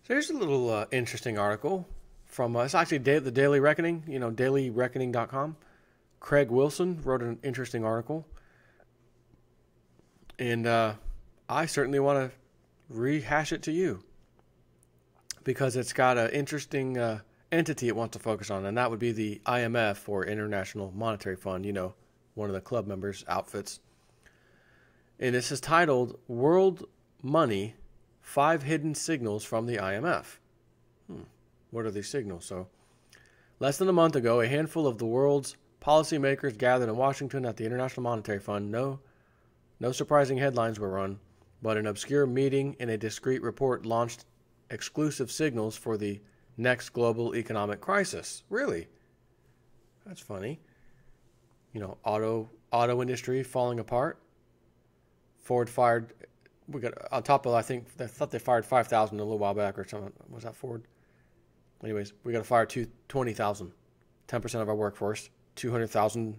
So here's a little interesting article from, it's actually the Daily Reckoning, dailyreckoning.com. Craig Wilson wrote an interesting article. And I certainly want to rehash it to you because it's got an interesting entity it wants to focus on, and that would be the IMF, or International Monetary Fund, one of the club members' outfits. And this is titled World Money, 5 Hidden Signals from the IMF. What are these signals? So, less than a month ago, a handful of the world's policymakers gathered in Washington at the International Monetary Fund. No surprising headlines were run, but an obscure meeting and a discreet report launched exclusive signals for the next global economic crisis. Really? That's funny. Auto industry falling apart. Ford fired. We got on top of. I thought they fired 5,000 a little while back or something. Was that Ford? Anyways, we got to fire 20,000. 10% of our workforce. 200,000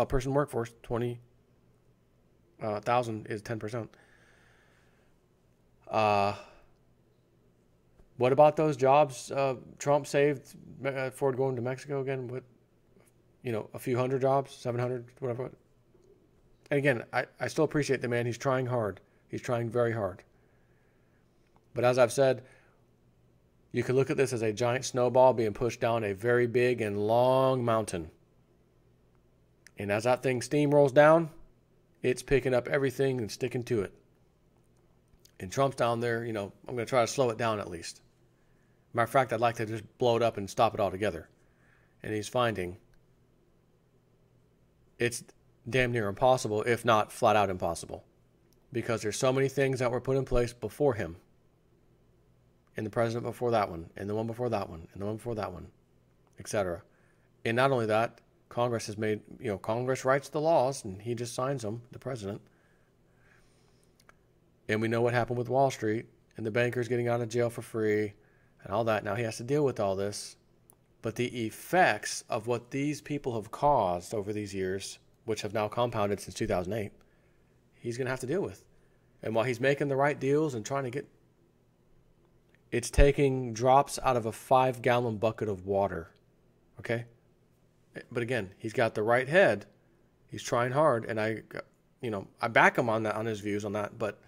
person workforce. 20,000 is 10%. What about those jobs Trump saved? Ford going to Mexico again with, a few hundred jobs, 700, whatever. And again, I still appreciate the man. He's trying hard. He's trying very hard. But as I've said, you can look at this as a giant snowball being pushed down a very big and long mountain. And as that thing steamrolls down, it's picking up everything and sticking to it. And Trump's down there, I'm going to try to slow it down at least. Matter of fact, I'd like to just blow it up and stop it altogether. And he's finding it's damn near impossible, if not flat out impossible. Because there's so many things that were put in place before him. And the president before that one, and the one before that one, and the one before that one, etc. And not only that, Congress has made, Congress writes the laws, and he just signs them, the president. And we know what happened with Wall Street, and the bankers getting out of jail for free, and all that. Now he has to deal with all this. But the effects of what these people have caused over these years, which have now compounded since 2008, he's going to have to deal with. And while he's making the right deals and trying to get... It's taking drops out of a 5-gallon bucket of water. Okay? But again, he's got the right head. He's trying hard, and I back him on that, on his views on that, but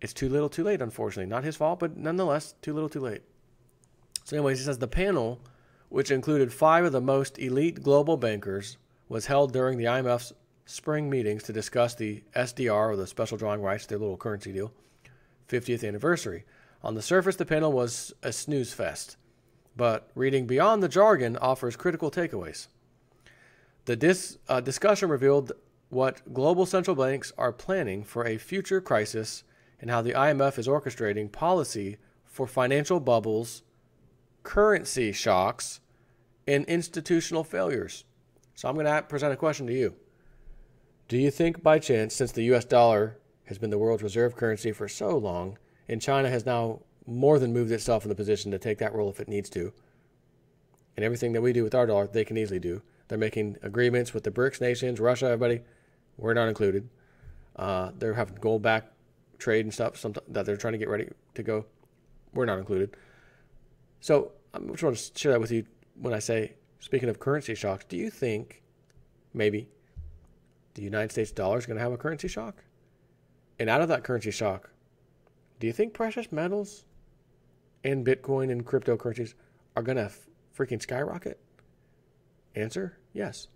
it's too little too late, unfortunately. Not his fault, but nonetheless, too little too late. So anyways, he says the panel, which included 5 of the most elite global bankers, was held during the IMF's spring meetings to discuss the SDR, or the special drawing rights, their little currency deal, 50th anniversary. On the surface, the panel was a snooze fest, but reading beyond the jargon offers critical takeaways. The discussion revealed what global central banks are planning for a future crisis and how the IMF is orchestrating policy for financial bubbles, currency shocks, and institutional failures. So I'm going to present a question to you. Do you think by chance, since the US dollar has been the world's reserve currency for so long, and China has now more than moved itself in the position to take that role if it needs to, and everything that we do with our dollar, they can easily do. They're making agreements with the BRICS nations, Russia, everybody. We're not included. They're having gold-back trade and stuff that they're trying to get ready to go. We're not included. So I just want to share that with you when I say, speaking of currency shocks, do you think maybe the United States dollar is going to have a currency shock? And out of that currency shock, do you think precious metals and Bitcoin and cryptocurrencies are going to freaking skyrocket? Answer, yes.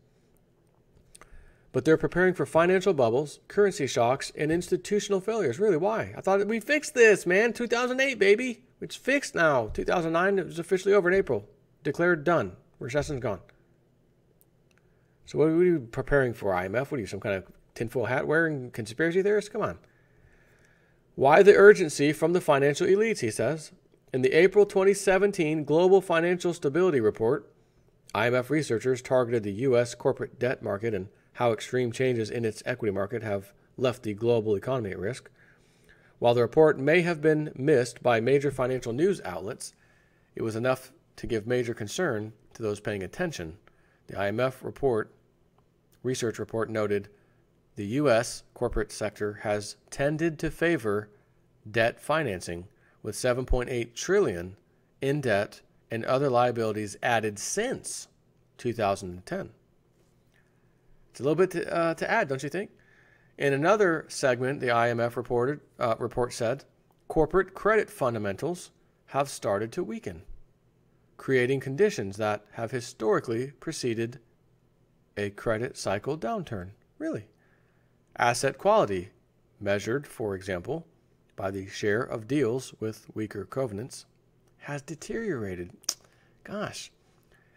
But they're preparing for financial bubbles, currency shocks, and institutional failures. Really, why? I thought we fixed this, man. 2008, baby. It's fixed now. 2009, it was officially over in April. Declared done. Recession's gone. So what are you preparing for, IMF? What are you, some kind of tinfoil hat wearing conspiracy theorist? Come on. Why the urgency from the financial elites, he says. In the April 2017 Global Financial Stability Report, IMF researchers targeted the U.S. corporate debt market and how extreme changes in its equity market have left the global economy at risk. While the report may have been missed by major financial news outlets, it was enough to give major concern to those paying attention. The IMF research report noted the U.S. corporate sector has tended to favor debt financing, with 7.8 trillion in debt and other liabilities added since 2010. It's a little bit to add, don't you think? In another segment, the IMF report said, corporate credit fundamentals have started to weaken, creating conditions that have historically preceded a credit cycle downturn. Really? Asset quality, measured, for example, by the share of deals with weaker covenants, has deteriorated. Gosh.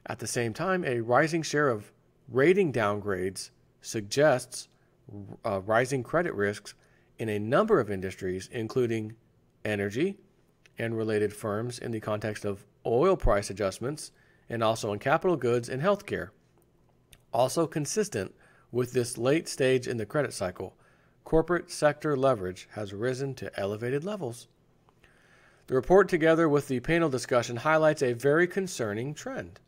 At the same time, a rising share of rating downgrades suggests rising credit risks in a number of industries, including energy and related firms in the context of oil price adjustments, and also in capital goods and healthcare. Also consistent with this late stage in the credit cycle, corporate sector leverage has risen to elevated levels. The report, together with the panel discussion, highlights a very concerning trend.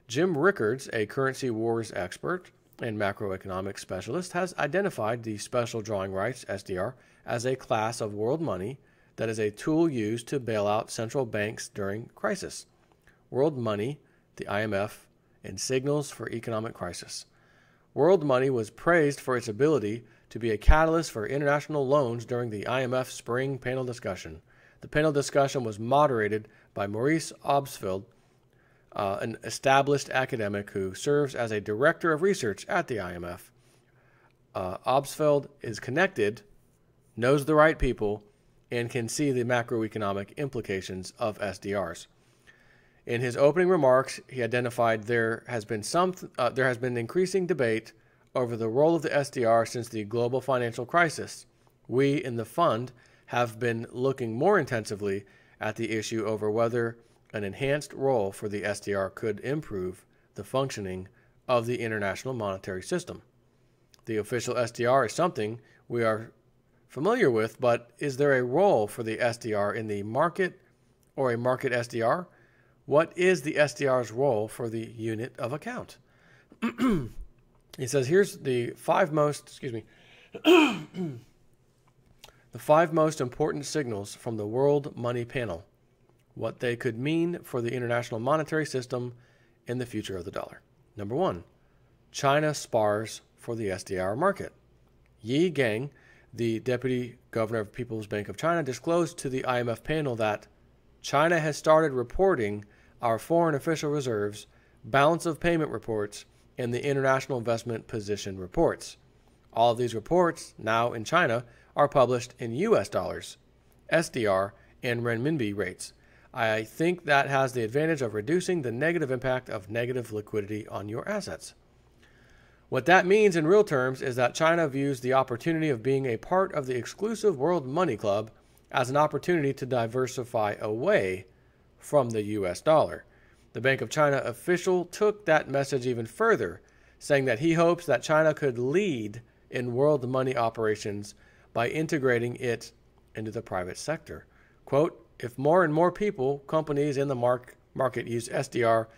Jim Rickards, a currency wars expert and macroeconomic specialist, has identified the special drawing rights, SDR, as a class of world money that is a tool used to bail out central banks during crisis. World money, the IMF, and signals for economic crisis. World money was praised for its ability to be a catalyst for international loans during the IMF spring panel discussion. The panel discussion was moderated by Maurice Obstfeld, an established academic who serves as a director of research at the IMF. Obstfeld is connected, knows the right people, and can see the macroeconomic implications of SDRs. In his opening remarks, he identified there has been increasing debate over the role of the SDR since the global financial crisis. We in the fund have been looking more intensively at the issue over whether an enhanced role for the SDR could improve the functioning of the international monetary system. The official SDR is something we are familiar with, but is there a role for the SDR in the market or a market SDR? What is the SDR's role for the unit of account? He says, here's the five most important signals from the World Money Panel, what they could mean for the international monetary system and the future of the dollar. Number one, China spars for the SDR market. Yi Gang, the deputy governor of People's Bank of China, disclosed to the IMF panel that China has started reporting our foreign official reserves, balance of payment reports, and the international investment position reports. All of these reports, now in China, are published in US dollars, SDR, and renminbi rates. I think that has the advantage of reducing the negative impact of negative liquidity on your assets. What that means in real terms is that China views the opportunity of being a part of the exclusive World Money Club as an opportunity to diversify away from the US dollar. The Bank of China official took that message even further, saying that he hopes that China could lead in world money operations by integrating it into the private sector. Quote, if more and more people, companies in the market use SDR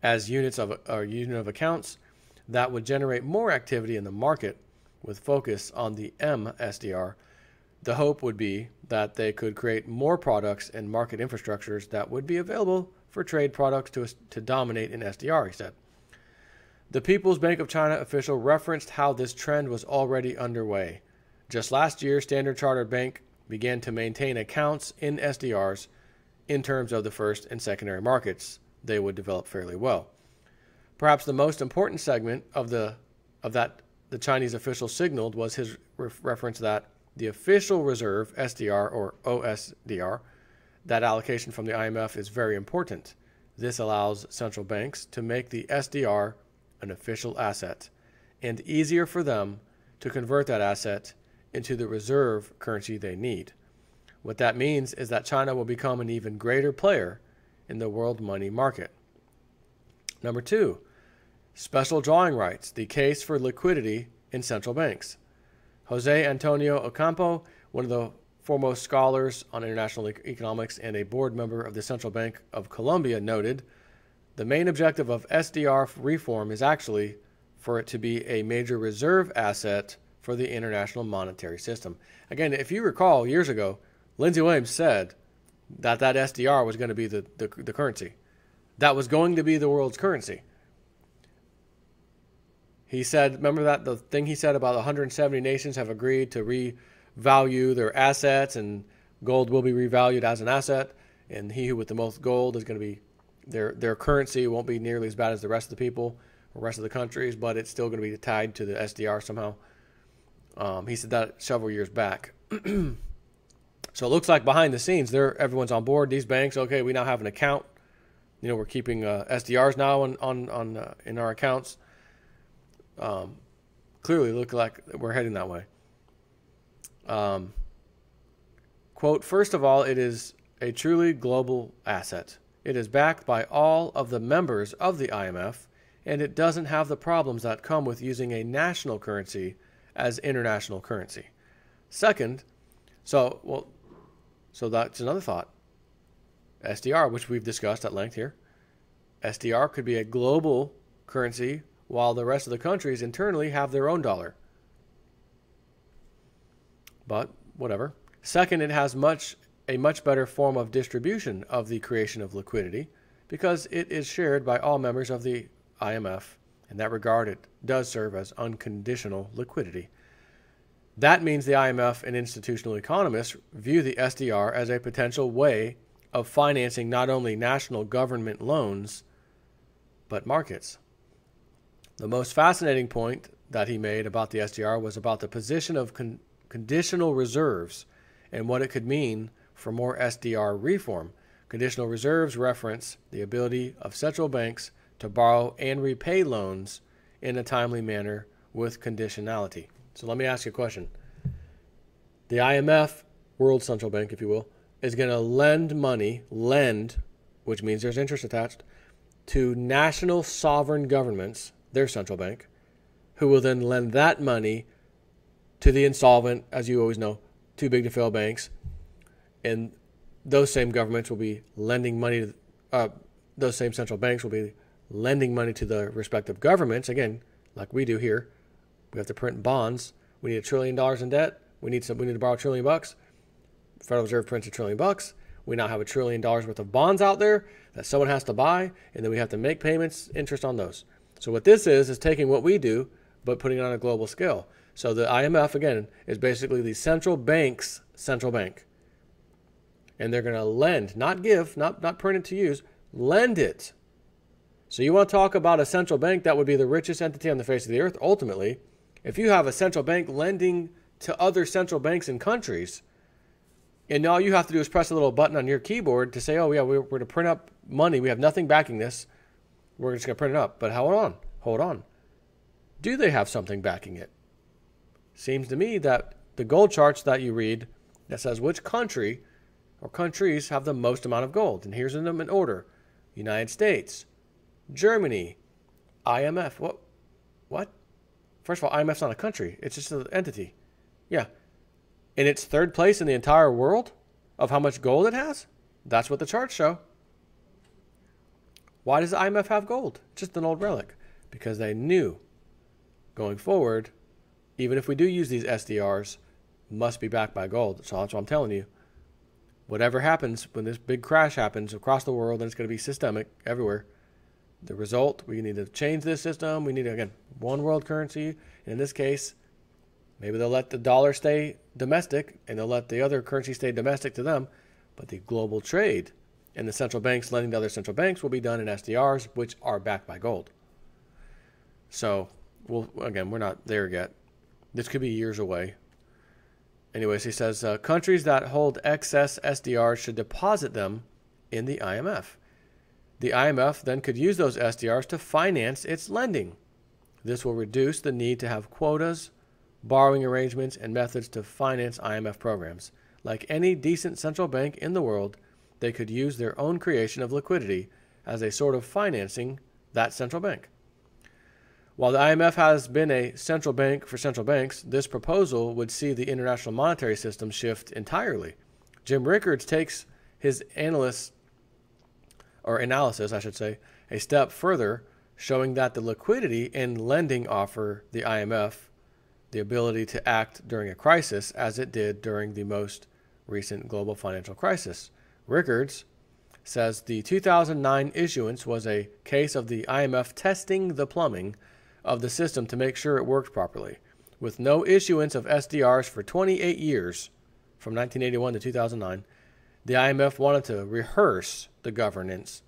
as unit of accounts, that would generate more activity in the market with focus on the MSDR. The hope would be that they could create more products and market infrastructures that would be available for trade products to dominate in SDR, he said. The People's Bank of China official referenced how this trend was already underway. Just last year, Standard Chartered Bank began to maintain accounts in SDRs in terms of the first and secondary markets they would develop fairly well. Perhaps the most important segment of that the Chinese official signaled was his reference that the official reserve, SDR or OSDR, that allocation from the IMF is very important. This allows central banks to make the SDR an official asset and easier for them to convert that asset into the reserve currency they need. What that means is that China will become an even greater player in the world money market. Number two, special drawing rights, the case for liquidity in central banks. Jose Antonio Ocampo, one of the foremost scholars on international economics and a board member of the Central Bank of Colombia, noted, the main objective of SDR reform is actually for it to be a major reserve asset for the international monetary system. Again, if you recall, years ago, Lindsey Williams said that SDR was going to be the currency. That was going to be the world's currency. He said, remember that the thing he said about 170 nations have agreed to revalue their assets, and gold will be revalued as an asset, and he who with the most gold is going to be their currency. Won't be nearly as bad as the rest of the people or rest of the countries, but it's still going to be tied to the SDR somehow. He said that several years back. So it looks like behind the scenes, everyone's on board. These banks, okay, we now have an account. You know, we're keeping SDRs now in our accounts. Clearly look like we're heading that way. Quote, first of all, it is a truly global asset. It is backed by all of the members of the IMF, and it doesn't have the problems that come with using a national currency as international currency. Second, so that's another thought. SDR, which we've discussed at length here. SDR could be a global currency while the rest of the countries internally have their own dollar. But whatever. Second, it has a much better form of distribution of the creation of liquidity because it is shared by all members of the IMF. In that regard, it does serve as unconditional liquidity. That means the IMF and institutional economists view the SDR as a potential way of financing not only national government loans, but markets. The most fascinating point that he made about the SDR was about the position of conditional reserves and what it could mean for more SDR reform. Conditional reserves reference the ability of central banks to borrow and repay loans in a timely manner with conditionality. So let me ask you a question. The IMF, World Central Bank, if you will, is going to lend money, which means there's interest attached, to national sovereign governments, their central bank, who will then lend that money to the insolvent, as you always know, too big to fail banks. And those same governments will be lending money to, those same central banks will be lending money to the respective governments. Again, like we do here, we have to print bonds. We need $1 trillion in debt. We need to borrow $1 trillion. Federal Reserve prints $1 trillion. We now have $1 trillion worth of bonds out there that someone has to buy, and then we have to make payments, interest on those. So what this is taking what we do, but putting it on a global scale. So the IMF, again, is basically the central bank's central bank. And they're going to lend, not give, not print it to use, lend it. So you want to talk about a central bank that would be the richest entity on the face of the earth, ultimately. If you have a central bank lending to other central banks and countries, and all you have to do is press a little button on your keyboard to say, oh, yeah, we're going to print up money. We have nothing backing this. We're just going to print it up. But hold on. Do they have something backing it? Seems to me that the gold charts that you read that says which country or countries have the most amount of gold. And here's them in order. United States, Germany, IMF. What? First of all, IMF's not a country. It's just an entity. Yeah. And it's third place in the entire world of how much gold it has? That's what the charts show. Why does the IMF have gold? Just an old relic. Because they knew going forward, even if we do use these SDRs, must be backed by gold. So that's what I'm telling you. Whatever happens, when this big crash happens across the world, and it's going to be systemic everywhere, the result, we need to change this system. We need, again, one world currency. And in this case, maybe they'll let the dollar stay domestic, and they'll let the other currency stay domestic to them. But the global trade and the central banks lending to other central banks will be done in SDRs, which are backed by gold. So, we're not there yet. This could be years away. Anyways, he says, countries that hold excess SDRs should deposit them in the IMF. The IMF then could use those SDRs to finance its lending. This will reduce the need to have quotas, borrowing arrangements, and methods to finance IMF programs. Like any decent central bank in the world, they could use their own creation of liquidity as a sort of financing that central bank. While the IMF has been a central bank for central banks, this proposal would see the international monetary system shift entirely. Jim Rickards takes his analysis, a step further, showing that the liquidity and lending offer the IMF the ability to act during a crisis as it did during the most recent global financial crisis. Rickards says the 2009 issuance was a case of the IMF testing the plumbing of the system to make sure it worked properly. With no issuance of SDRs for 28 years, from 1981 to 2009, the IMF wanted to rehearse the governance,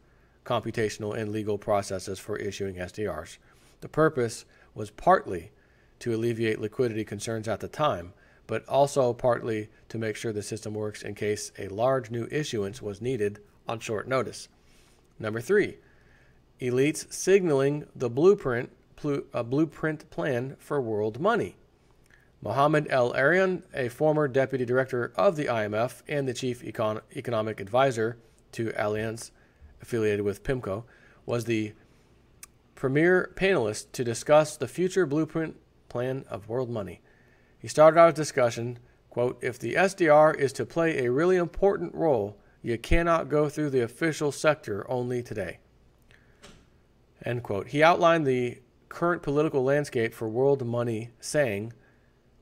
computational, and legal processes for issuing SDRs. The purpose was partly to alleviate liquidity concerns at the time, but also partly to make sure the system works in case a large new issuance was needed on short notice. Number 3, elites signaling the blueprint plan for world money. Mohammed El-Arian, a former deputy director of the IMF and the chief economic advisor to Allianz, affiliated with PIMCO, was the premier panelist to discuss the future blueprint plan of world money. He started out his discussion, quote, "If the SDR is to play a really important role, you cannot go through the official sector only today." End quote. He outlined the current political landscape for world money, saying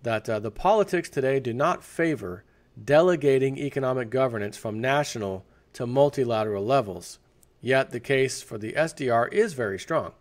that the politics today do not favor delegating economic governance from national to multilateral levels. Yet the case for the SDR is very strong.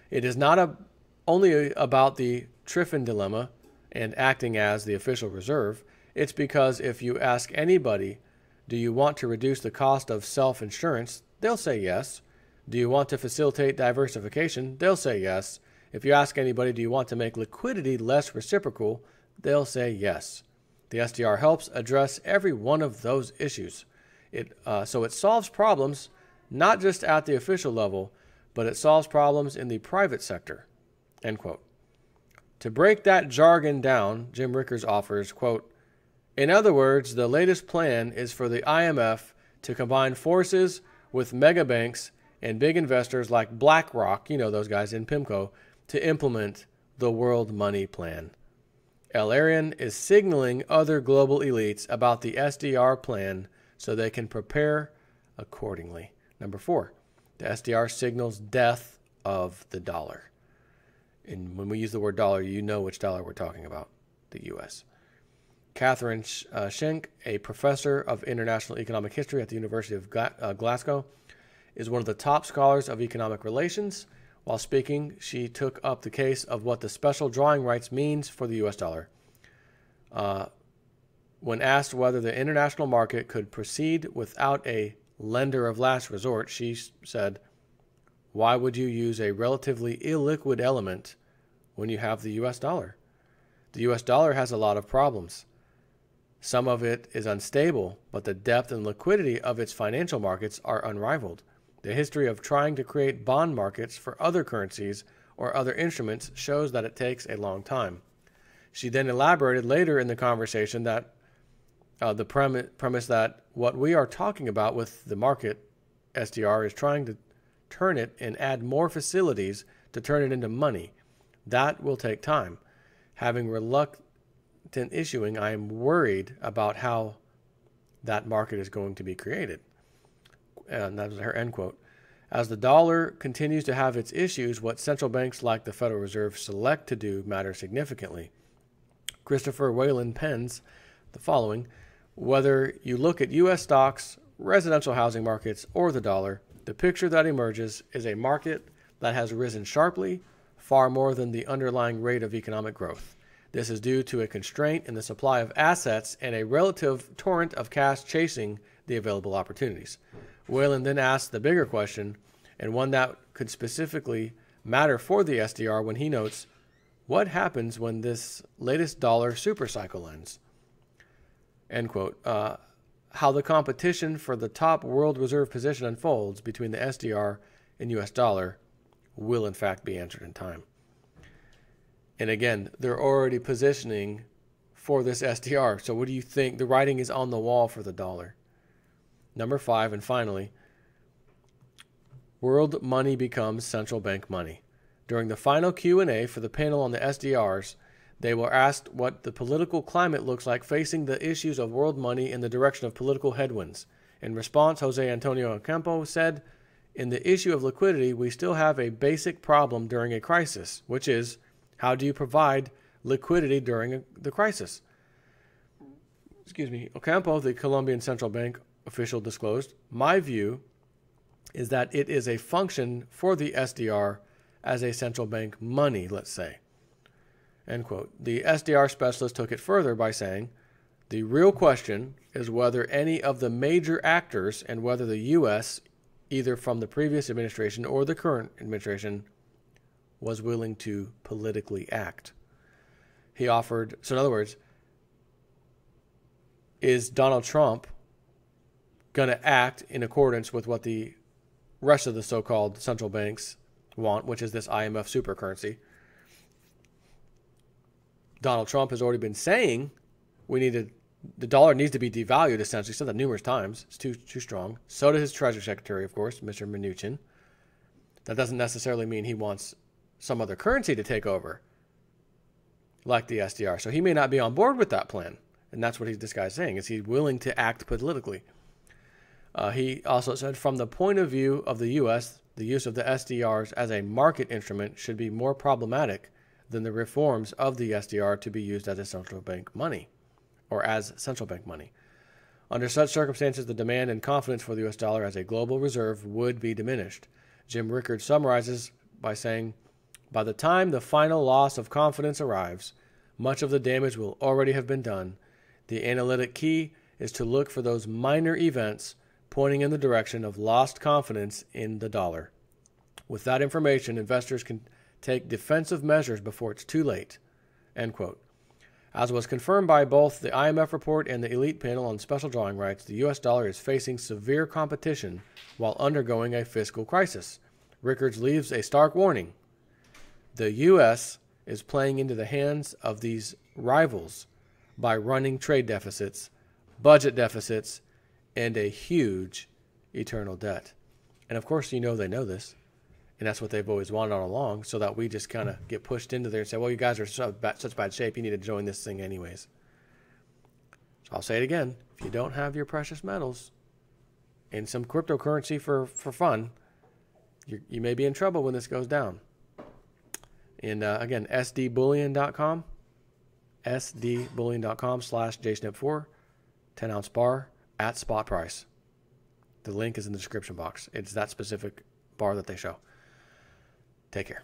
It is not only about the Triffin dilemma and acting as the official reserve. It's because if you ask anybody, do you want to reduce the cost of self-insurance? They'll say yes. Do you want to facilitate diversification? They'll say yes. If you ask anybody, do you want to make liquidity less reciprocal? They'll say yes. The SDR helps address every one of those issues. So it solves problems not just at the official level, but it solves problems in the private sector. End quote. To break that jargon down, Jim Rickards offers, quote, "In other words, the latest plan is for the IMF to combine forces with mega banks and big investors like BlackRock, you know those guys in PIMCO, to implement the world money plan. El-Arian is signaling other global elites about the SDR plan so they can prepare accordingly." Number 4, the SDR signals death of the dollar. And when we use the word dollar, you know which dollar we're talking about, the U.S. Catherine Schenck, a professor of international economic history at the University of Glasgow, is one of the top scholars of economic relations. While speaking, she took up the case of what the special drawing rights means for the U.S. dollar. When asked whether the international market could proceed without a lender of last resort, she said, "Why would you use a relatively illiquid element when you have the U.S. dollar? The U.S. dollar has a lot of problems. Some of it is unstable, but the depth and liquidity of its financial markets are unrivaled. The history of trying to create bond markets for other currencies or other instruments shows that it takes a long time." She then elaborated later in the conversation that the premise that what we are talking about with the market SDR is trying to turn it and add more facilities to turn it into money. That will take time. Having reluctant issuing, I am worried about how that market is going to be created. And that was her end quote. As the dollar continues to have its issues, what central banks like the Federal Reserve select to do matters significantly. Christopher Whalen pens the following: "Whether you look at U.S. stocks, residential housing markets, or the dollar, the picture that emerges is a market that has risen sharply, far more than the underlying rate of economic growth. This is due to a constraint in the supply of assets and a relative torrent of cash chasing the available opportunities." Whalen then asked the bigger question, and one that could specifically matter for the SDR, when he notes, "What happens when this latest dollar supercycle ends?" End quote. How the competition for the top world reserve position unfolds between the SDR and U.S. dollar will in fact be answered in time. And again, they're already positioning for this SDR. So what do you think? The writing is on the wall for the dollar. Number 5, and finally, world money becomes central bank money. During the final Q&A for the panel on the SDRs, they were asked what the political climate looks like facing the issues of world money in the direction of political headwinds. In response, Jose Antonio Ocampo said, "In the issue of liquidity, we still have a basic problem during a crisis, which is, how do you provide liquidity during the crisis?" Ocampo, the Colombian central bank official, disclosed, "My view is that it is a function for the SDR as a central bank money, let's say." End quote. The SDR specialist took it further by saying, "The real question is whether any of the major actors and whether the U.S., either from the previous administration or the current administration, was willing to politically act." He offered, so in other words, is Donald Trump going to act in accordance with what the rest of the so-called central banks want, which is this IMF super currency? Donald Trump has already been saying the dollar needs to be devalued, essentially. He said that numerous times. It's too strong. So did his Treasury Secretary, of course, Mr. Mnuchin. That doesn't necessarily mean he wants some other currency to take over, like the SDR. So he may not be on board with that plan. And that's what this guy's saying, is he's willing to act politically. He also said, from the point of view of the U.S., the use of the SDRs as a market instrument should be more problematic than the reforms of the SDR to be used as a central bank money, or as central bank money. Under such circumstances, the demand and confidence for the U.S. dollar as a global reserve would be diminished. Jim Rickards summarizes by saying, "By the time the final loss of confidence arrives, much of the damage will already have been done. The analytic key is to look for those minor events pointing in the direction of lost confidence in the dollar. With that information, investors can take defensive measures before it's too late." End quote. As was confirmed by both the IMF report and the elite panel on special drawing rights, the U.S. dollar is facing severe competition while undergoing a fiscal crisis. Rickards leaves a stark warning. The U.S. is playing into the hands of these rivals by running trade deficits, budget deficits, and a huge eternal debt. And of course, they know this. And that's what they've always wanted all along, so that we just kind of get pushed into there and say, well, you guys are such bad shape, you need to join this thing anyways. So I'll say it again. If you don't have your precious metals and some cryptocurrency for fun, you may be in trouble when this goes down. And again, sdbullion.com, sdbullion.com/jsnip4, 10-ounce bar at spot price. The link is in the description box. It's that specific bar that they show. Take care.